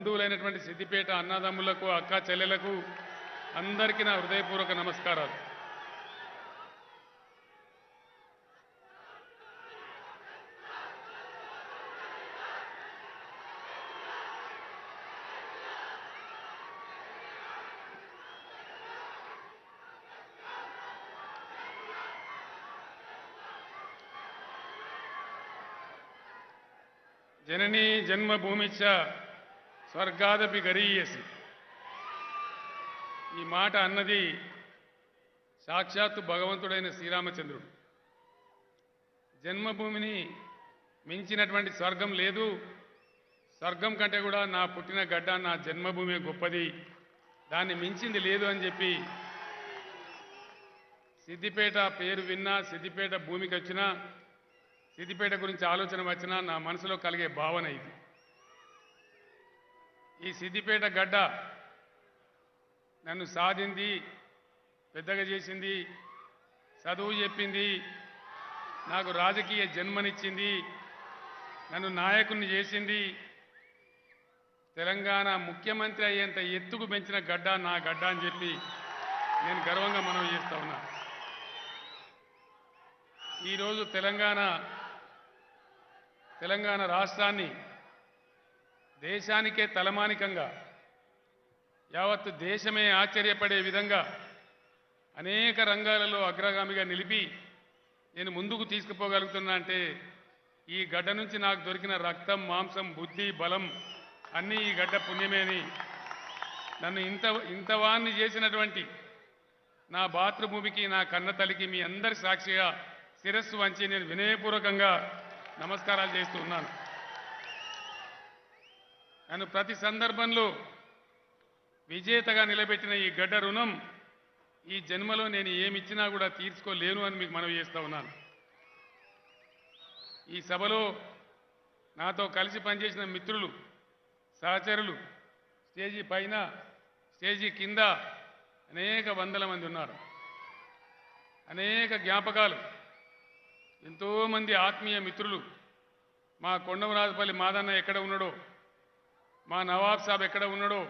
బంధువులైనటువంటి సిద్దిపేట అన్నదమ్ములకు అక్క చెల్లెలకు అందరికీ నా హృదయపూర్వక నమస్కారాలు. జననీ జన్మభూమిచ్చ స్వర్గాదపి గరీయసి. ఈ మాట అన్నది సాక్షాత్తు భగవంతుడైన శ్రీరామచంద్రుడు. జన్మభూమిని మించినటువంటి స్వర్గం లేదు, స్వర్గం కంటే కూడా నా పుట్టిన గడ్డ నా జన్మభూమి గొప్పది, దాన్ని మించింది లేదు అని చెప్పి సిద్దిపేట పేరు విన్నా, సిద్దిపేట భూమికి వచ్చినా, సిద్దిపేట గురించి ఆలోచన వచ్చినా నా మనసులో కలిగే భావన ఇది. ఈ సిద్దిపేట గడ్డ నన్ను సాధింది, పెద్దగా చేసింది, చదువు చెప్పింది, నాకు రాజకీయ జన్మనిచ్చింది, నన్ను నాయకుడిని చేసింది, తెలంగాణ ముఖ్యమంత్రి అయ్యేంత ఎత్తుకు పెంచిన గడ్డ నా గడ్డ అని చెప్పి నేను గర్వంగా మనవి చేస్తా ఉన్నా. ఈరోజు తెలంగాణ రాష్ట్రాన్ని దేశానికే తలమానికంగా, యావత్తు దేశమే ఆశ్చర్యపడే విధంగా అనేక రంగాలలో అగ్రగామిగా నిలిపి నేను ముందుకు తీసుకుపోగలుగుతున్నా అంటే ఈ గడ్డ నుంచి నాకు దొరికిన రక్తం, మాంసం, బుద్ధి, బలం అన్నీ ఈ గడ్డ పుణ్యమే అని నన్ను ఇంతవాన్ని చేసినటువంటి నా మాతృభూమికి, నా కన్న తల్లికి మీ అందరి సాక్షిగా శిరస్సు వంచి నేను వినయపూర్వకంగా నమస్కారాలు చేస్తూ ఉన్నాను. నన్ను ప్రతి సందర్భంలో విజేతగా నిలబెట్టిన ఈ గడ్డ రుణం ఈ జన్మలో నేను ఏమిచ్చినా కూడా తీర్చుకోలేను అని మీకు మనవి చేస్తూ ఉన్నాను. ఈ సభలో నాతో కలిసి పనిచేసిన మిత్రులు, సహచరులు స్టేజీ పైన, స్టేజీ కింద అనేక వందల మంది ఉన్నారు. అనేక జ్ఞాపకాలు, ఎంతోమంది ఆత్మీయ మిత్రులు. మా కొండమరాజుపల్లి మాదన్న ఎక్కడ ఉన్నాడో, మా నవాబ్ సాబ్ ఎక్కడ ఉన్నాడో,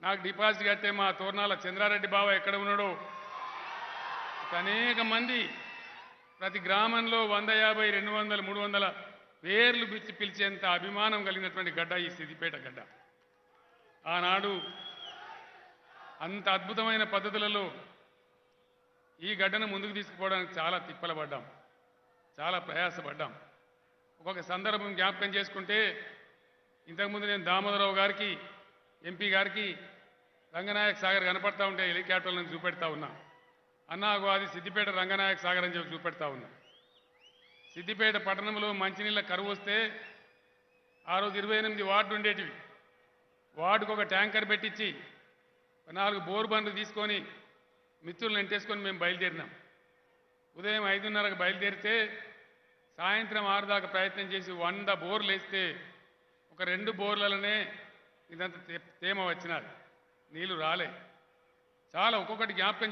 నాకు డిపాజిట్ కట్టే మా తోర్నాల చంద్రారెడ్డి బావ ఎక్కడ ఉన్నాడో, అనేక మంది ప్రతి గ్రామంలో 150, 200, 300 పేర్లు పిలిచేంత అభిమానం కలిగినటువంటి గడ్డ ఈ సిద్దిపేట గడ్డ. ఆనాడు అంత అద్భుతమైన పద్ధతులలో ఈ గడ్డను ముందుకు తీసుకుపోవడానికి చాలా తిప్పలు పడ్డాం, చాలా ప్రయాసపడ్డాం. ఒక్కొక్క సందర్భం జ్ఞాపకం చేసుకుంటే, ఇంతకుముందు నేను దామోదరరావు గారికి, ఎంపీ గారికి రంగనాయక సాగర్ కనపడతా ఉంటే హెలికాప్టర్ల నుంచి చూపెడతా ఉన్నా. అన్నాగో అది సిద్దిపేట రంగనాయక సాగర్ అని చెప్పి చూపెడతా ఉన్నా. సిద్దిపేట పట్టణంలో మంచినీళ్ళ కరువు వస్తే ఆ రోజు 28 వార్డు ఉండేటివి. వార్డుకు ఒక ట్యాంకర్ పెట్టించి 4 బోర్ బండ్లు తీసుకొని మిత్రులను ఎంటేసుకొని మేము బయలుదేరినాం. ఉదయం 5:30కు బయలుదేరితే సాయంత్రం 6 దాకా ప్రయత్నం చేసి 100 బోర్లు వేస్తే ఒక 2 బోర్లలోనే ఇదంతా తేమ వచ్చినది, నీళ్లు రాలే. చాలా ఒక్కొక్కటి జ్ఞాపకం